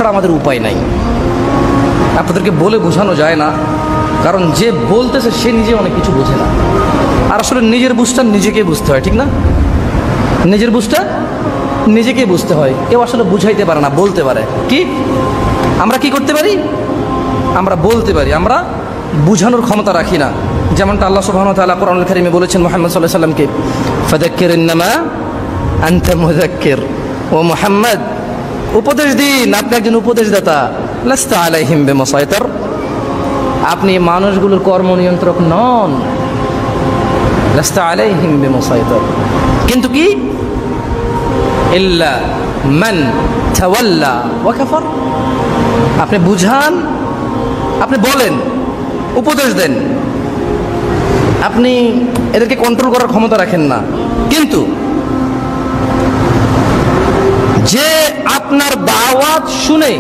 ছাড়া আমাদের উপায় নাই। আপনাদেরকে বলে বোঝানো যায় না, কারণ যে বলতেছে সে নিজে অনেক কিছু বোঝে না। আর আসলে নিজের বুঝটা নিজেকেই বুঝতে হয়, ঠিক না? নিজের বুঝটা নিজেকেই বুঝতে হয়। কেউ আসলে বুঝাইতে পারে না, বলতে পারে। কি আমরা কি করতে পারি? আমরা বলতে পারি, আমরা বুঝানোর ক্ষমতা রাখি না। যেমনটা আল্লাহ সুবহানাহু ওয়া তাআলা কোরআনুল কারীমে বলেছেন মুহাম্মদ সাল্লাল্লাহু আলাইহি ওয়াসাল্লামকে, ফাযাক্কির ইন্নামা আনতা মুযাক্কির, ও মুহাম্মদ উপদেশ দিন, আপনি একজন উপদেশদাতা। লাস্তা আলাইহিম বিমুসাইতির, আপনি মানুষগুলোর কর্ম নিয়ন্ত্রক নন। লাস্তা আলাইহিম বিমুসাইতির, কিন্তু কি ইল্লা মান তাওয়াল্লা ওয়া কাফার, আপনি বুঝান, আপনি বলেন, উপদেশ দেন, আপনি এদেরকে কন্ট্রোল করার ক্ষমতা রাখেন না। কিন্তু যে আপনার দাওয়াত শুনে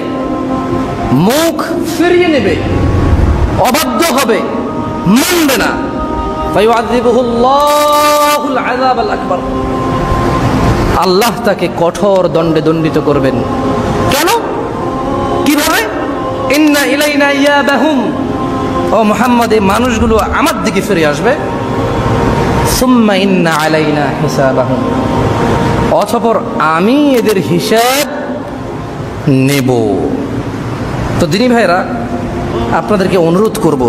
মুখ ফিরিয়ে নেবে, অবাধ্য হবে, মানবে না, ফায়ুআযিবুহুল্লাহুল আযাবাল আকবার, আল্লাহ তাকে কঠোর দণ্ডে দণ্ডিত করবেন। কেন? কিভাবে? ইন্না ইলাইনা ইয়াবাহুম, ও মুহাম্মদ এই মানুষগুলো আমার দিকে ফিরে আসবে। সুম্মা ইন্না আলাইনা হিসাবাহুম, অতঃপর আমি এদের হিসাব নেব। তো দিনী ভাইরা, আপনাদেরকে অনুরোধ করব,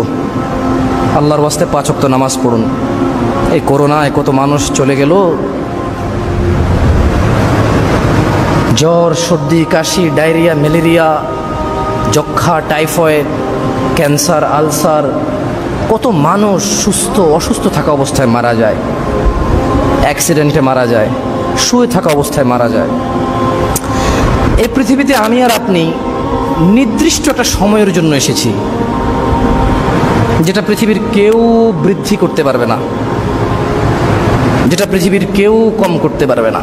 আল্লাহর ওয়াস্তে 5 ওয়াক্ত নামাজ পড়ুন। এই করোনায় কত মানুষ চলে গেল, জ্বর, সর্দি, কাশি, ডায়রিয়া, ম্যালেরিয়া, যক্ষা, টাইফয়েড, ক্যান্সার, আলসার, কত মানুষ অসুস্থ থাকা অবস্থায় মারা যায়, অ্যাক্সিডেন্টে মারা যায়, শুয়ে থাকা অবস্থায় মারা যায়। এই পৃথিবীতে আমি আর আপনি নির্দিষ্ট একটা সময়ের জন্য এসেছি, যেটা পৃথিবীর কেউ বৃদ্ধি করতে পারবে না, যেটা পৃথিবীর কেউ কম করতে পারবে না।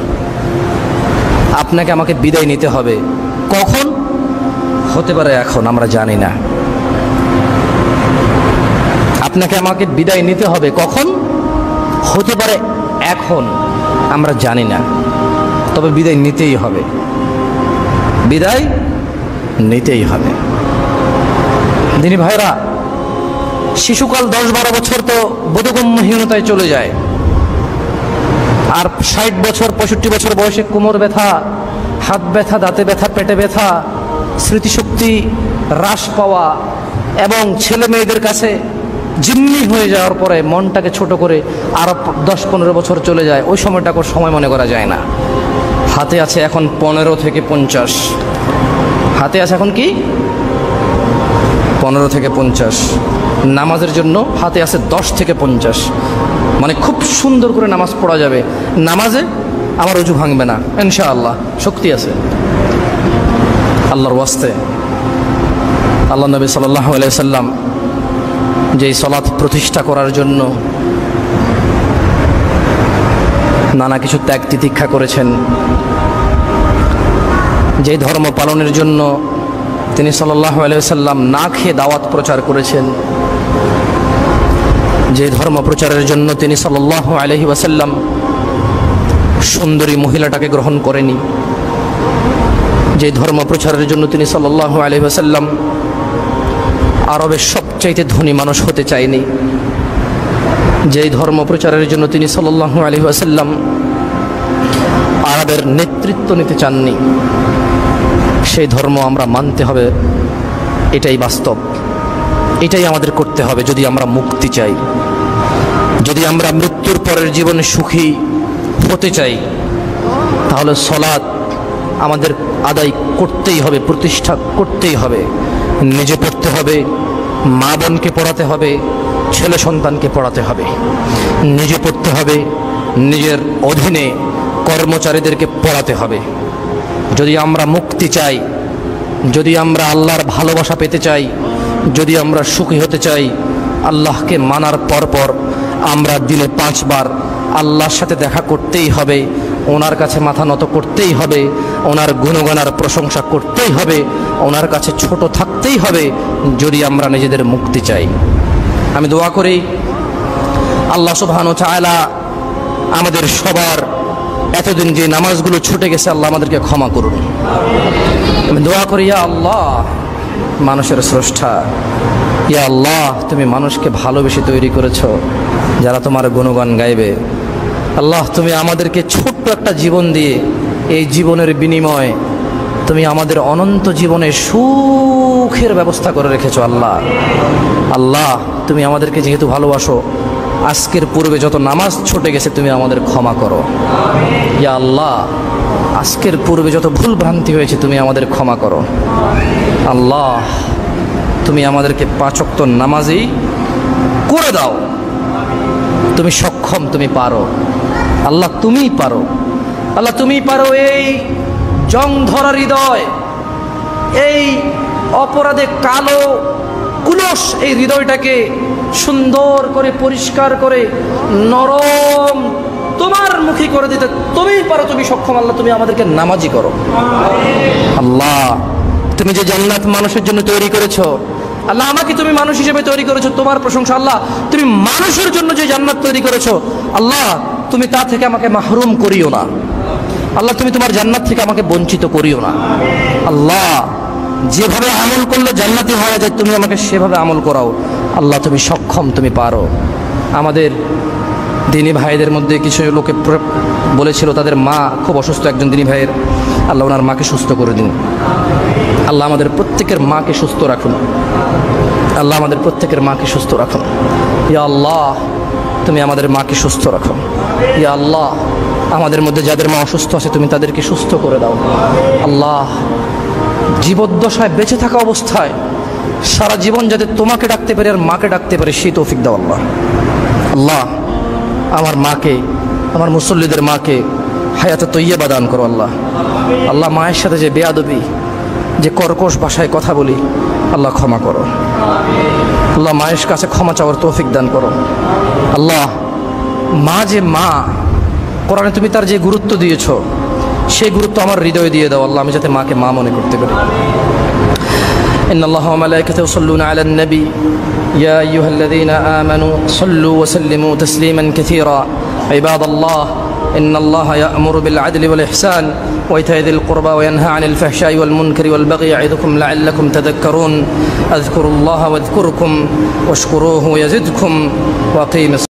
আপনাকে আমাকে বিদায় নিতে হবে। কখন? হতে পারে এখন, আমরা জানি না। আপনাকে আমাকে বিদায় নিতে হবে কখন? হতে পারে এখন, আমরা জানি না। তবে বিদায় নিতেই হবে, বিদায় নিতেই হবে। দিনী ভাইরা, শিশুকাল 10-12 বছর তো বোধগম্যহীনতায় চলে যায়, আর 60 বছর 65 বছর বয়সে কোমর ব্যথা, হাত ব্যথা, দাঁতে ব্যথা, পেটে ব্যথা, স্মৃতিশক্তি হ্রাস পাওয়া এবং ছেলে মেয়েদের কাছে জিম্মি হয়ে যাওয়ার পরে মনটাকে ছোট করে আরো 10-15 বছর চলে যায়। ওই সময়টাকে সময় মনে করা যায় না। হাতে আছে এখন 15 থেকে 50, হাতে আছে এখন কি 15 থেকে 50। নামাজের জন্য হাতে আছে 10 থেকে 50, মানে খুব সুন্দর করে নামাজ পড়া যাবে। নামাজে আমার ওযু ভাঙবে না ইনশাআল্লাহ, শক্তি আছে আল্লাহর ওয়াস্তে। আল্লাহ নবী সাল্লাল্লাহু আলাইহি সাল্লাম যেই সালাত প্রতিষ্ঠা করার জন্য নানা কিছু ত্যাগ তিতিক্ষা করেছেন, যেই ধর্ম পালনের জন্য তিনি সাল্লাল্লাহু আলাইহি সাল্লাম না খেয়ে দাওয়াত প্রচার করেছেন, যে ধর্ম প্রচারের জন্য তিনি সাল্লাল্লাহু আলাইহি ওয়াসাল্লাম সুন্দরী মহিলাটাকে গ্রহণ করেনি, যে ধর্ম প্রচারের জন্য তিনি সাল্লাল্লাহু আলাইহি ওয়াসাল্লাম আরবের সবচাইতে ধনী মানুষ হতে চায়নি, যে ধর্ম প্রচারের জন্য তিনি সাল্লাল্লাহু আলাইহি ওয়াসাল্লাম আরবের নেতৃত্ব নিতে চাননি, সেই ধর্ম আমরা মানতে হবে। এটাই বাস্তব, এটাই আমাদের করতে হবে যদি আমরা মুক্তি চাই, যদি আমরা মৃত্যুর পরের জীবনে সুখী হতে চাই। তাহলে সালাত আমাদের আদায় করতেই হবে, প্রতিষ্ঠা করতেই হবে। নিজে পড়তে হবে, মা বোনকে পড়াতে হবে, ছেলে সন্তানকে পড়াতে হবে। নিজে পড়তে হবে, নিজের অধীনে কর্মচারীদেরকে পড়াতে হবে। যদি আমরা মুক্তি চাই, যদি আমরা আল্লাহর ভালোবাসা পেতে চাই, যদি আমরা সুখী হতে চাই, আল্লাহকে মানার পর আমরা দিনে 5 বার আল্লাহর সাথে দেখা করতেই হবে, ওনার কাছে মাথা নত করতেই হবে, ওনার গুণগানার প্রশংসা করতেই হবে, ওনার কাছে ছোট থাকতেই হবে, যদি আমরা নিজেদের মুক্তি চাই। আমি দোয়া করি আল্লাহ সুবহানাহু ওয়া তাআলা আমাদের সবার এতদিন যে নামাজগুলো ছুটে গেছে আল্লাহ আমাদেরকে ক্ষমা করুন। আমি দোয়া করি, ইয়া আল্লাহ, মানুষের স্রষ্টা, ইয়া আল্লাহ, তুমি মানুষকে ভালোবেসে তৈরি করেছো যারা তোমার গুণগান গাইবে। আল্লাহ, তুমি আমাদেরকে ছোট্ট একটা জীবন দিয়ে এই জীবনের বিনিময়ে তুমি আমাদের অনন্ত জীবনে সুখের ব্যবস্থা করে রেখেছো। আল্লাহ আল্লাহ, তুমি আমাদেরকে যেহেতু ভালোবাসো, আজকের পূর্বে যত নামাজ ছুটে গেছে তুমি আমাদের ক্ষমা করো। ইয়া আল্লাহ, আজকের পূর্বে যত ভুল ভ্রান্তি হয়েছে তুমি আমাদের ক্ষমা করো। আল্লাহ, তুমি আমাদেরকে 5 ওয়াক্ত নামাজই করে দাও। তুমি সক্ষম, তুমি পারো। আল্লাহ তুমিই পারো। আল্লাহ তুমিই পারো এই জং ধরা হৃদয়, এই অপরাধে কালো কুলস এই হৃদয়টাকে সুন্দর করে পরিষ্কার করে নরম তোমার মুখী করে দিতে তুমিই পারো, তুমি সক্ষম। আল্লাহ তুমি আমাদেরকে নামাজি করো। আল্লাহ, তুমি যে জান্নাত মানুষের জন্য তৈরি করেছো, আল্লাহ আমাকে তুমি মানুষ হিসেবে তৈরি করেছো, তোমার প্রশংসা। আল্লাহ, তুমি মানুষের জন্য যে জান্নাত তৈরি করেছো, আল্লাহ তুমি তা থেকে আমাকে মাহরুম করিও না। আল্লাহ, তুমি তোমার জান্নাত থেকে আমাকে বঞ্চিত করিও না। আল্লাহ, যেভাবে আমল করলে জান্নাতি হওয়া যায় তুমি আমাকে সেভাবে আমল করাও। আল্লাহ তুমি সক্ষম, তুমি পারো। আমাদের দিনী ভাইদের মধ্যে কিছু লোকে বলেছিল তাদের মা খুব অসুস্থ, একজন দিনী ভাইয়ের। আল্লাহ ওনার মাকে সুস্থ করে দিন। আল্লাহ আমাদের প্রত্যেকের মাকে সুস্থ রাখুন। আল্লাহ আমাদের প্রত্যেকের মাকে সুস্থ রাখুন। ইয়া আল্লাহ, তুমি আমাদের মাকে সুস্থ রাখো। ইয়া আল্লাহ, আমাদের মধ্যে যাদের মা অসুস্থ আছে তুমি তাদেরকে সুস্থ করে দাও। আল্লাহ, জীবদ্দশায় বেঁচে থাকা অবস্থায় সারা জীবন যাতে তোমাকে ডাকতে পারে আর মাকে ডাকতে পারে সেই তৌফিক দাও। আল্লাহ আল্লাহ, আমার মাকে, আমার মুসল্লিদের মাকে হায়াতে তৈয়বা দান করো। আল্লাহ আল্লাহ, মায়ের সাথে যে বেয়াদবি, যে কর্কশ ভাষায় কথা বলি, আল্লাহ ক্ষমা করো। আল্লাহ, মায়ের কাছে ক্ষমা চাওয়ার তৌফিক দান করো। আল্লাহ, মা যে মা, কোরআনে তুমি তার যে গুরুত্ব দিয়েছো সেই গুরুত্ব আমার হৃদয়ে দিয়ে দাও। আল্লাহ, আমি যাতে মাকে মা মনে করতে পারি। إن الله وملائكته يصلون على النبي يا أيها الذين آمنوا صلوا وسلموا تسليما كثيرا عباد الله إن الله يأمر بالعدل والإحسان وإيتاء ذي القربى وينهى عن الفحشاء والمنكر والبغي يعظكم لعلكم تذكرون اذكروا الله واذكركم واشكروه يزدكم وأقيموا